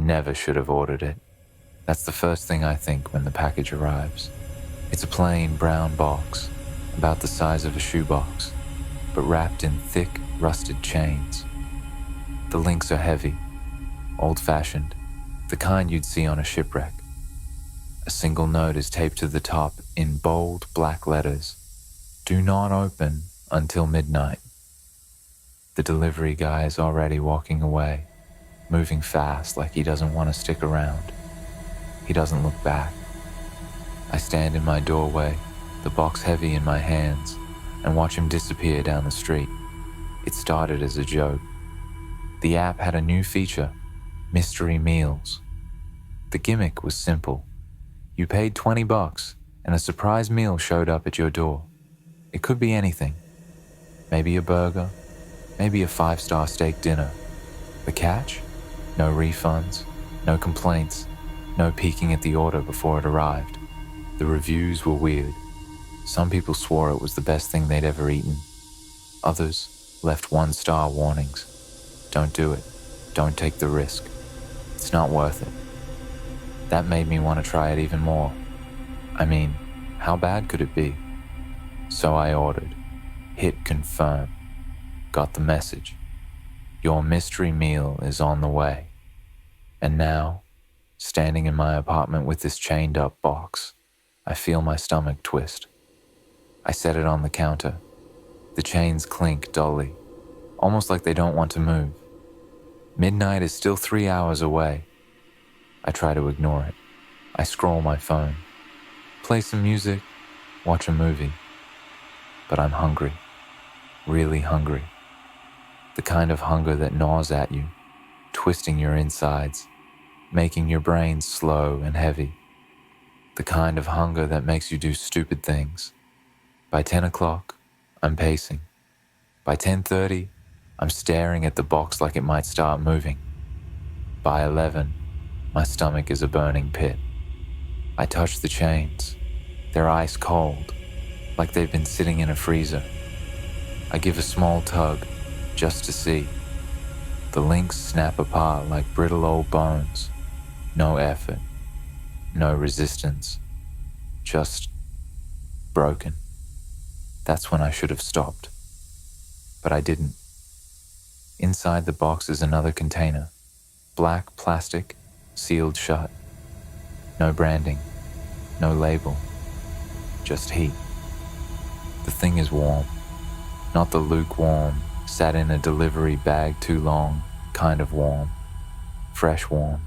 never should have ordered it. That's the first thing I think when the package arrives. It's a plain brown box, about the size of a shoebox, but wrapped in thick, rusted chains. The links are heavy, old-fashioned, the kind you'd see on a shipwreck. A single note is taped to the top in bold black letters. Do not open until midnight. The delivery guy is already walking away, moving fast like he doesn't want to stick around. He doesn't look back. I stand in my doorway, the box heavy in my hands, and watch him disappear down the street. It started as a joke. The app had a new feature, mystery meals. The gimmick was simple. You paid $20 and a surprise meal showed up at your door. It could be anything. Maybe a burger, maybe a 5-star steak dinner. The catch? No refunds, no complaints, no peeking at the order before it arrived. The reviews were weird. Some people swore it was the best thing they'd ever eaten. Others left 1-star warnings. Don't do it. Don't take the risk. It's not worth it. That made me want to try it even more. I mean, how bad could it be? So I ordered. Hit confirm. Got the message. Your mystery meal is on the way. And now, standing in my apartment with this chained up box, I feel my stomach twist. I set it on the counter. The chains clink dully, almost like they don't want to move. Midnight is still 3 hours away. I try to ignore it. I scroll my phone, play some music, watch a movie. But I'm hungry, really hungry. The kind of hunger that gnaws at you, twisting your insides, making your brain slow and heavy. The kind of hunger that makes you do stupid things. By 10 o'clock, I'm pacing. By 10:30, I'm staring at the box like it might start moving. By 11, my stomach is a burning pit. I touch the chains. They're ice cold, like they've been sitting in a freezer. I give a small tug, just to see. The links snap apart like brittle old bones. No effort, no resistance, just broken. That's when I should have stopped. But I didn't. Inside the box is another container, black plastic, sealed shut. No branding, no label, just heat. The thing is warm, not the lukewarm, sat in a delivery bag too long kind of warm. Fresh warm,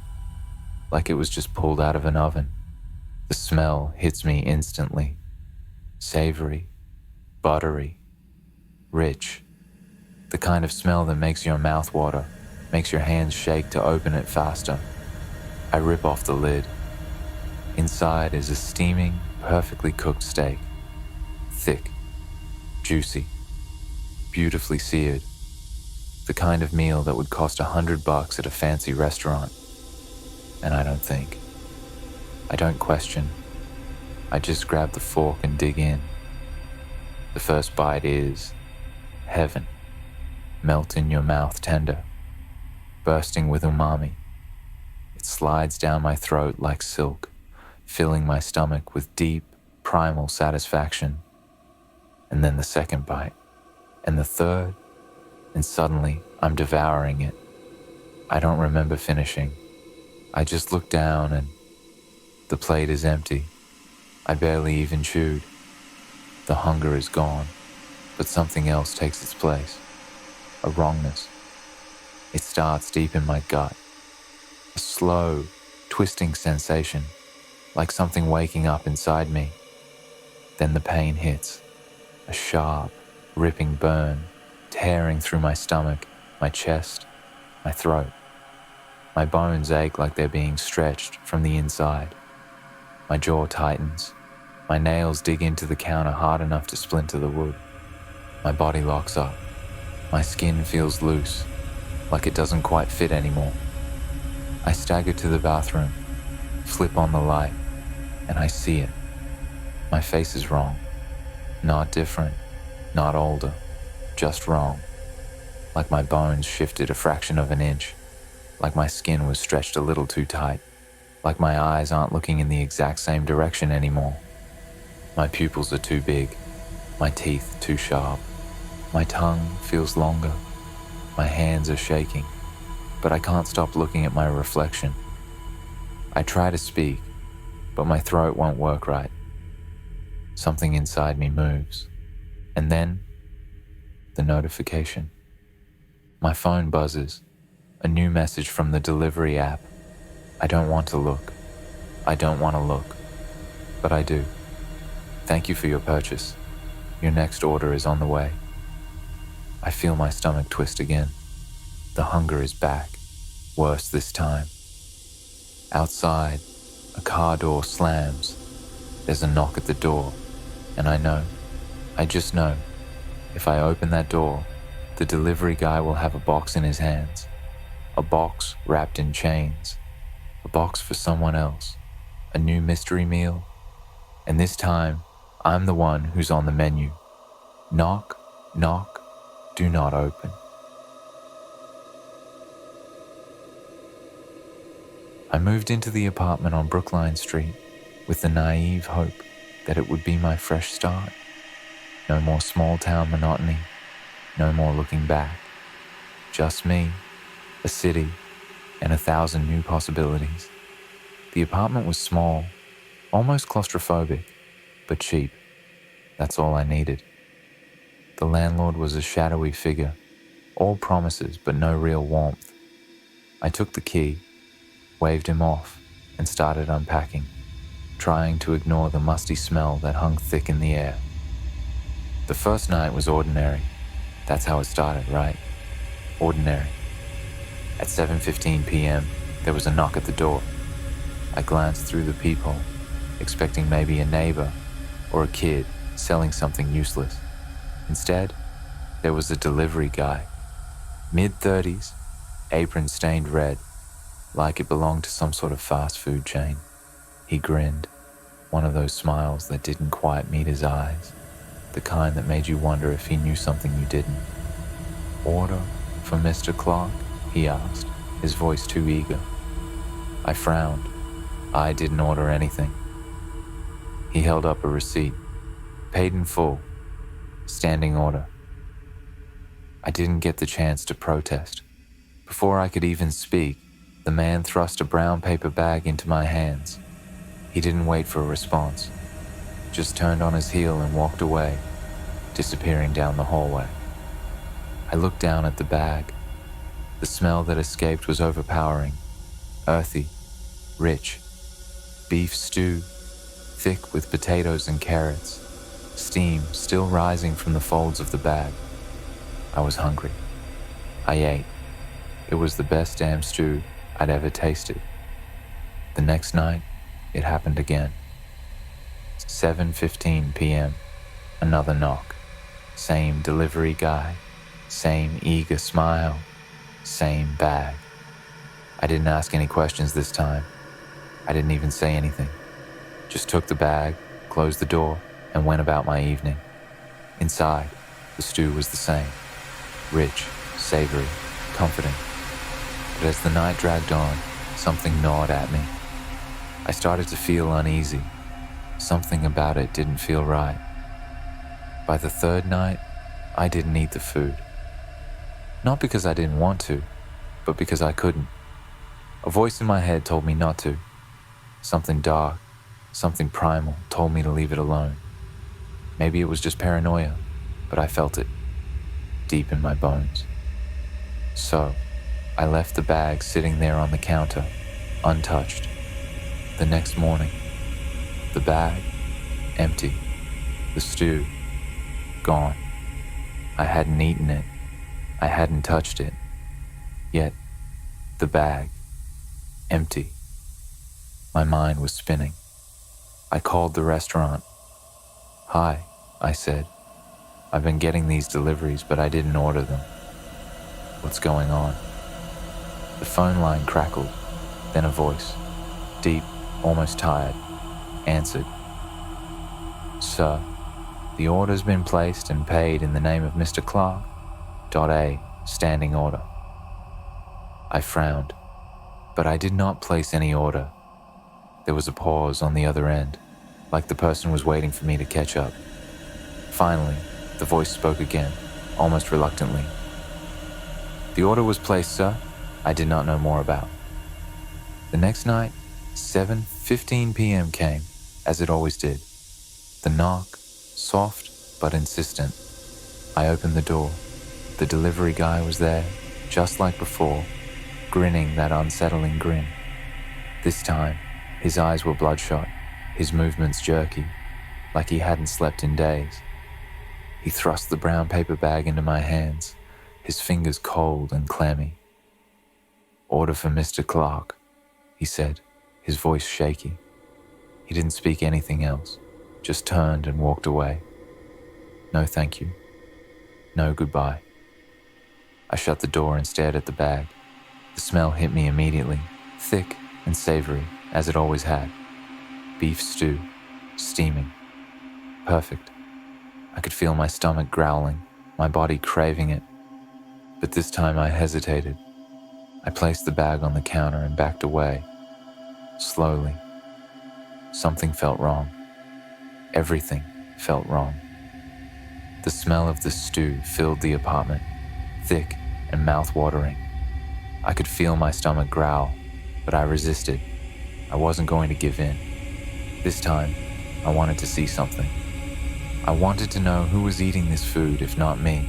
like it was just pulled out of an oven. The smell hits me instantly. Savory, buttery, rich. The kind of smell that makes your mouth water, makes your hands shake to open it faster. I rip off the lid. Inside is a steaming, perfectly cooked steak. Thick, juicy, beautifully seared. The kind of meal that would cost $100 at a fancy restaurant. And I don't think. I don't question. I just grab the fork and dig in. The first bite is heaven. Melt in your mouth tender, bursting with umami. It slides down my throat like silk, filling my stomach with deep, primal satisfaction. And then the second bite, and the third, and suddenly I'm devouring it. I don't remember finishing. I just look down and the plate is empty. I barely even chewed. The hunger is gone, but something else takes its place. A wrongness. It starts deep in my gut. A slow, twisting sensation, like something waking up inside me. Then the pain hits. A sharp, ripping burn, tearing through my stomach, my chest, my throat. My bones ache like they're being stretched from the inside. My jaw tightens. My nails dig into the counter hard enough to splinter the wood. My body locks up. My skin feels loose, like it doesn't quite fit anymore. I stagger to the bathroom, flip on the light, and I see it. My face is wrong. Not different, not older, just wrong. Like my bones shifted a fraction of an inch. like my skin was stretched a little too tight, like my eyes aren't looking in the exact same direction anymore. My pupils are too big, my teeth too sharp, my tongue feels longer, my hands are shaking, but I can't stop looking at my reflection. I try to speak, but my throat won't work right. Something inside me moves, and then the notification. My phone buzzes, a new message from the delivery app. I don't want to look. I don't want to look, but I do. Thank you for your purchase. Your next order is on the way. I feel my stomach twist again. The hunger is back, worse this time. Outside, a car door slams. There's a knock at the door, and I just know, if I open that door, the delivery guy will have a box in his hands. A box wrapped in chains. A box for someone else. A new mystery meal. And this time, I'm the one who's on the menu. Knock, knock, do not open. I moved into the apartment on Brookline Street with the naive hope that it would be my fresh start. No more small town monotony, no more looking back. Just me, a city, and 1,000 new possibilities. The apartment was small, almost claustrophobic, but cheap. That's all I needed. The landlord was a shadowy figure, all promises but no real warmth. I took the key, waved him off, and started unpacking, trying to ignore the musty smell that hung thick in the air. The first night was ordinary. That's how it started, right? Ordinary. At 7:15 p.m., there was a knock at the door. I glanced through the peephole, expecting maybe a neighbor or a kid selling something useless. Instead, there was a delivery guy, mid-30s, apron stained red, like it belonged to some sort of fast food chain. He grinned, one of those smiles that didn't quite meet his eyes, the kind that made you wonder if he knew something you didn't. "Order for Mr. Clark?" he asked, his voice too eager. I frowned. I didn't order anything. He held up a receipt, paid in full, standing order. I didn't get the chance to protest. Before I could even speak, the man thrust a brown paper bag into my hands. He didn't wait for a response, just turned on his heel and walked away, disappearing down the hallway. I looked down at the bag. The smell that escaped was overpowering, earthy, rich, beef stew, thick with potatoes and carrots, steam still rising from the folds of the bag. I was hungry. I ate. It was the best damn stew I'd ever tasted. The next night, it happened again. 7:15 p.m., another knock. Same delivery guy, same eager smile, same bag. I didn't ask any questions this time. I didn't even say anything. Just took the bag, closed the door, and went about my evening. Inside, the stew was the same. Rich, savory, comforting. But as the night dragged on, something gnawed at me. I started to feel uneasy. Something about it didn't feel right. By the third night, I didn't eat the food. Not because I didn't want to, but because I couldn't. A voice in my head told me not to. Something dark, something primal told me to leave it alone. Maybe it was just paranoia, but I felt it, deep in my bones. So, I left the bag sitting there on the counter, untouched. The next morning, the bag, empty. The stew, gone. I hadn't eaten it. I hadn't touched it. Yet, the bag, empty. My mind was spinning. I called the restaurant. "Hi," I said. "I've been getting these deliveries, but I didn't order them. What's going on?" The phone line crackled, then a voice, deep, almost tired, answered. "Sir, the order's been placed and paid in the name of Mr. Clark. A, standing order." I frowned. But I did not place any order. There was a pause on the other end, like the person was waiting for me to catch up. Finally, the voice spoke again, almost reluctantly. "The order was placed, sir. I did not know more about." The next night, 7:15 p.m. came, as it always did. The knock, soft but insistent. I opened the door. The delivery guy was there, just like before, grinning that unsettling grin. This time, his eyes were bloodshot, his movements jerky, like he hadn't slept in days. He thrust the brown paper bag into my hands, his fingers cold and clammy. "Order for Mr. Clark," he said, his voice shaky. He didn't speak anything else, just turned and walked away. No thank you. No goodbye. I shut the door and stared at the bag. The smell hit me immediately, thick and savory, as it always had. Beef stew, steaming. Perfect. I could feel my stomach growling, my body craving it. But this time I hesitated. I placed the bag on the counter and backed away. Slowly. Something felt wrong. Everything felt wrong. The smell of the stew filled the apartment, thick and mouth-watering. I could feel my stomach growl, but I resisted. I wasn't going to give in. This time, I wanted to see something. I wanted to know who was eating this food, if not me.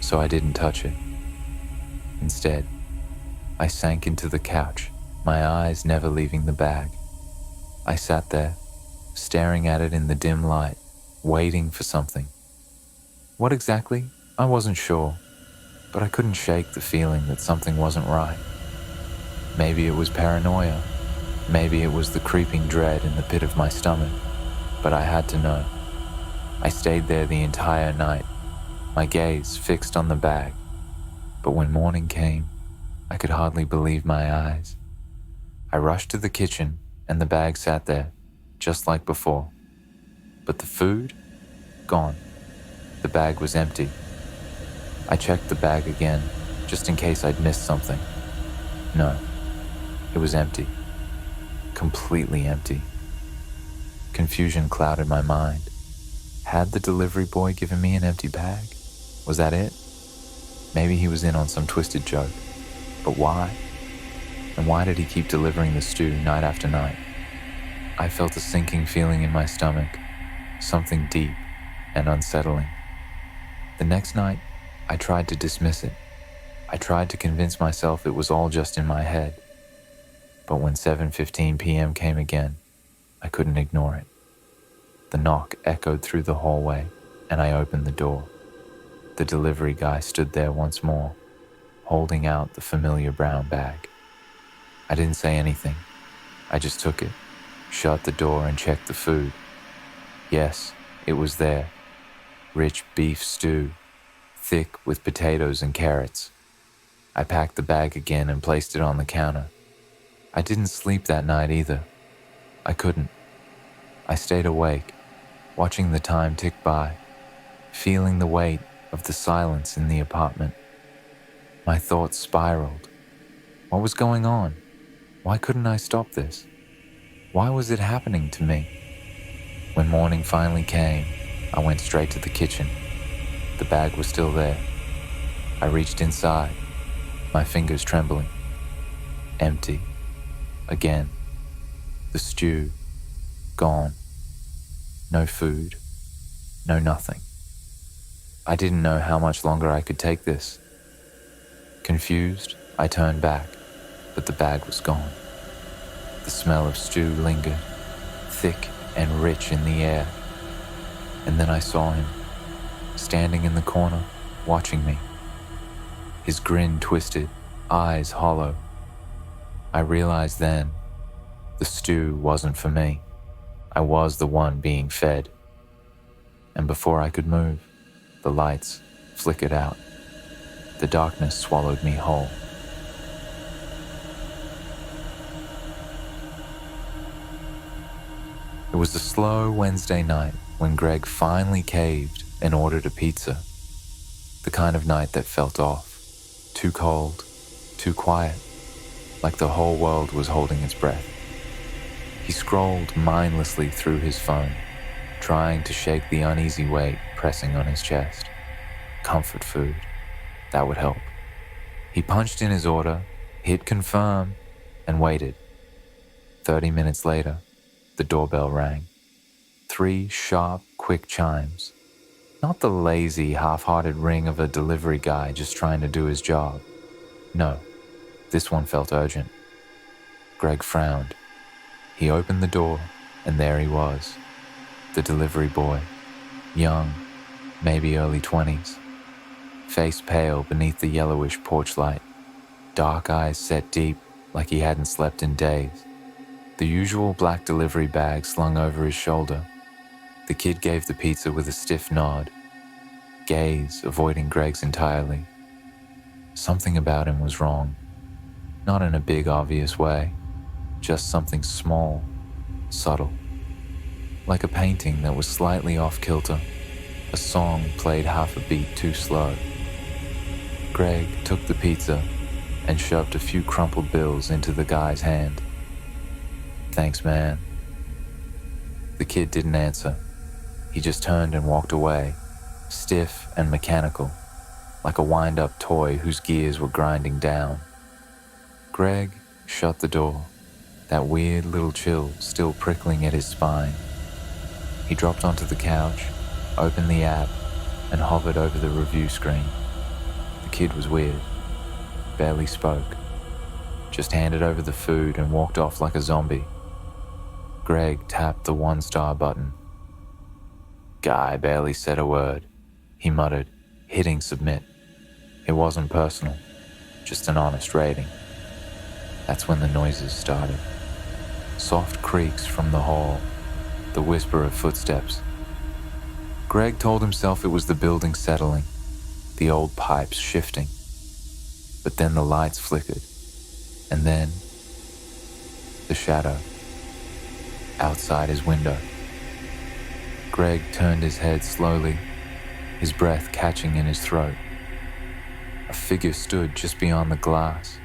So I didn't touch it. Instead, I sank into the couch, my eyes never leaving the bag. I sat there, staring at it in the dim light, waiting for something. What exactly? I wasn't sure, but I couldn't shake the feeling that something wasn't right. Maybe it was paranoia. Maybe it was the creeping dread in the pit of my stomach, but I had to know. I stayed there the entire night, my gaze fixed on the bag. But when morning came, I could hardly believe my eyes. I rushed to the kitchen, and the bag sat there, just like before. But the food? Gone. The bag was empty. I checked the bag again, just in case I'd missed something. No, it was empty. Completely empty. Confusion clouded my mind. Had the delivery boy given me an empty bag? Was that it? Maybe he was in on some twisted joke. But why? And why did he keep delivering the stew night after night? I felt a sinking feeling in my stomach, something deep and unsettling. The next night, I tried to dismiss it. I tried to convince myself it was all just in my head. But when 7:15 p.m. came again, I couldn't ignore it. The knock echoed through the hallway, and I opened the door. The delivery guy stood there once more, holding out the familiar brown bag. I didn't say anything. I just took it, shut the door, and checked the food. Yes, it was there. Rich beef stew, thick with potatoes and carrots. I packed the bag again and placed it on the counter. I didn't sleep that night either. I couldn't. I stayed awake, watching the time tick by, feeling the weight of the silence in the apartment. My thoughts spiraled. What was going on? Why couldn't I stop this? Why was it happening to me? When morning finally came, I went straight to the kitchen. The bag was still there. I reached inside, my fingers trembling. Empty. Again. The stew. Gone. No food. No nothing. I didn't know how much longer I could take this. Confused, I turned back, but the bag was gone. The smell of stew lingered, thick and rich in the air. And then I saw him, standing in the corner, watching me. His grin twisted, eyes hollow. I realized then, the stew wasn't for me. I was the one being fed. And before I could move, the lights flickered out. The darkness swallowed me whole. It was a slow Wednesday night when Greg finally caved and ordered a pizza. The kind of night that felt off. Too cold, too quiet, like the whole world was holding its breath. He scrolled mindlessly through his phone, trying to shake the uneasy weight pressing on his chest. Comfort food, that would help. He punched in his order, hit confirm, and waited. 30 minutes later, the doorbell rang. 3 sharp, quick chimes. Not the lazy, half-hearted ring of a delivery guy just trying to do his job. No, this one felt urgent. Greg frowned. He opened the door, and there he was, the delivery boy, young, maybe early 20s, face pale beneath the yellowish porch light, dark eyes set deep like he hadn't slept in days. The usual black delivery bag slung over his shoulder. The kid gave the pizza with a stiff nod, gaze avoiding Greg's entirely. Something about him was wrong, not in a big obvious way, just something small, subtle. Like a painting that was slightly off kilter, a song played half a beat too slow. Greg took the pizza and shoved a few crumpled bills into the guy's hand. Thanks, man. The kid didn't answer. He just turned and walked away, stiff and mechanical, like a wind-up toy whose gears were grinding down. Greg shut the door, that weird little chill still prickling at his spine. He dropped onto the couch, opened the app, and hovered over the review screen. The kid was weird, barely spoke, just handed over the food and walked off like a zombie. Greg tapped the 1-star button. Guy barely said a word. He muttered, hitting submit. It wasn't personal, just an honest rating. That's when the noises started. Soft creaks from the hall, the whisper of footsteps. Greg told himself it was the building settling, the old pipes shifting. But then the lights flickered, and then the shadow outside his window. Greg turned his head slowly, his breath catching in his throat. A figure stood just beyond the glass,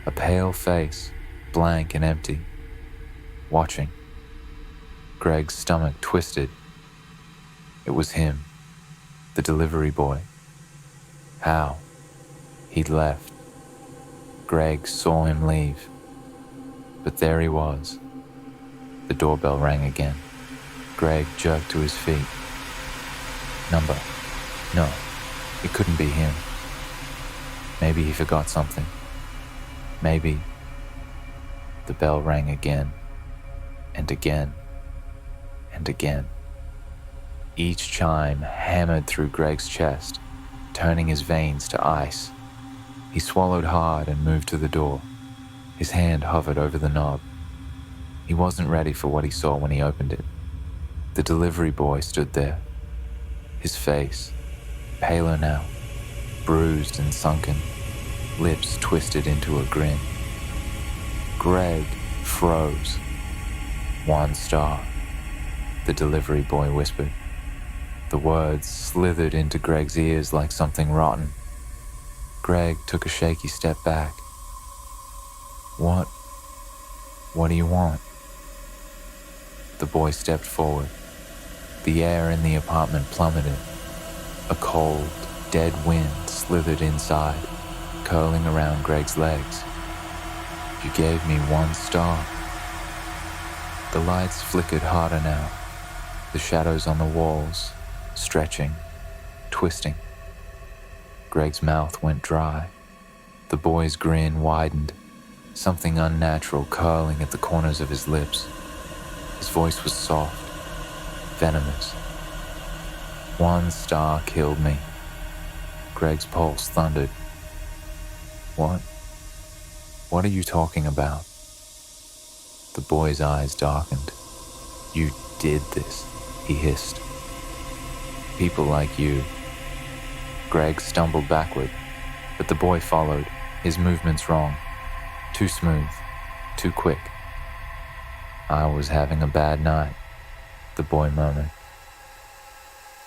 a pale face, blank and empty, watching. Greg's stomach twisted. It was him, the delivery boy. How? He'd left. Greg saw him leave. But there he was. The doorbell rang again. Greg jerked to his feet. Number. No, it couldn't be him. Maybe he forgot something. Maybe. The bell rang again, and again, and again. Each chime hammered through Greg's chest, turning his veins to ice. He swallowed hard and moved to the door. His hand hovered over the knob. He wasn't ready for what he saw when he opened it. The delivery boy stood there. His face, paler now, bruised and sunken, lips twisted into a grin. Greg froze. 1 star, the delivery boy whispered. The words slithered into Greg's ears like something rotten. Greg took a shaky step back. What do you want? The boy stepped forward. The air in the apartment plummeted. A cold, dead wind slithered inside, curling around Greg's legs. You gave me 1 star. The lights flickered harder now, the shadows on the walls stretching, twisting. Greg's mouth went dry. The boy's grin widened, something unnatural curling at the corners of his lips. His voice was soft, venomous. 1 star killed me. Greg's pulse thundered. What are you talking about? The boy's eyes darkened. You did this, he hissed. People like you. Greg stumbled backward, but the boy followed, his movements wrong. Too smooth, too quick. I was having a bad night, the boy murmured.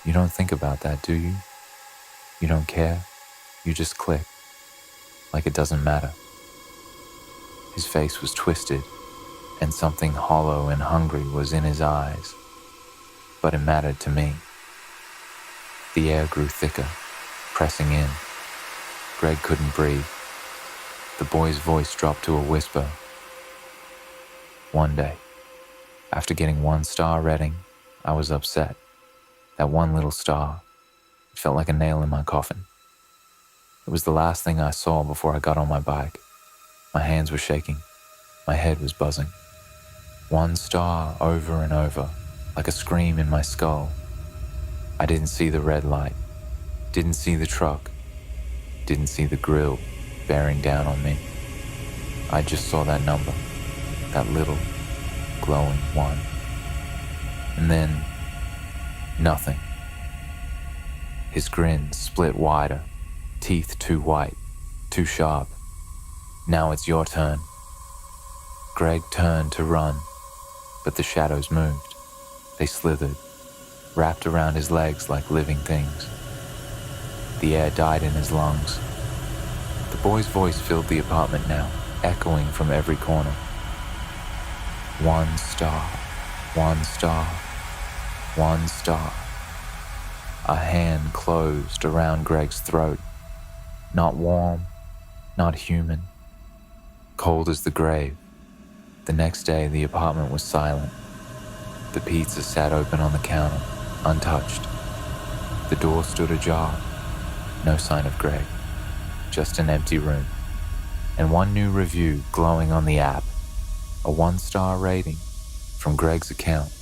You don't think about that, do you? You don't care? You just click, like it doesn't matter. His face was twisted, and something hollow and hungry was in his eyes. But it mattered to me. The air grew thicker, pressing in. Greg couldn't breathe. The boy's voice dropped to a whisper. One day, after getting 1-star rating, I was upset. That one little star, it felt like a nail in my coffin. It was the last thing I saw before I got on my bike. My hands were shaking. My head was buzzing. 1 star over and over, like a scream in my skull. I didn't see the red light, didn't see the truck, didn't see the grill bearing down on me. I just saw that number, that little glowing 1. And then, nothing. His grin split wider, teeth too white, too sharp. Now it's your turn. Greg turned to run, but the shadows moved. They slithered, wrapped around his legs like living things. The air died in his lungs. The boy's voice filled the apartment now, echoing from every corner. 1 star, 1 star, 1 star. A hand closed around Greg's throat. Not warm, not human. Cold as the grave. The next day, the apartment was silent. The pizza sat open on the counter, untouched. The door stood ajar. No sign of Greg. Just an empty room. And one new review glowing on the app. A 1-star rating from Greg's account.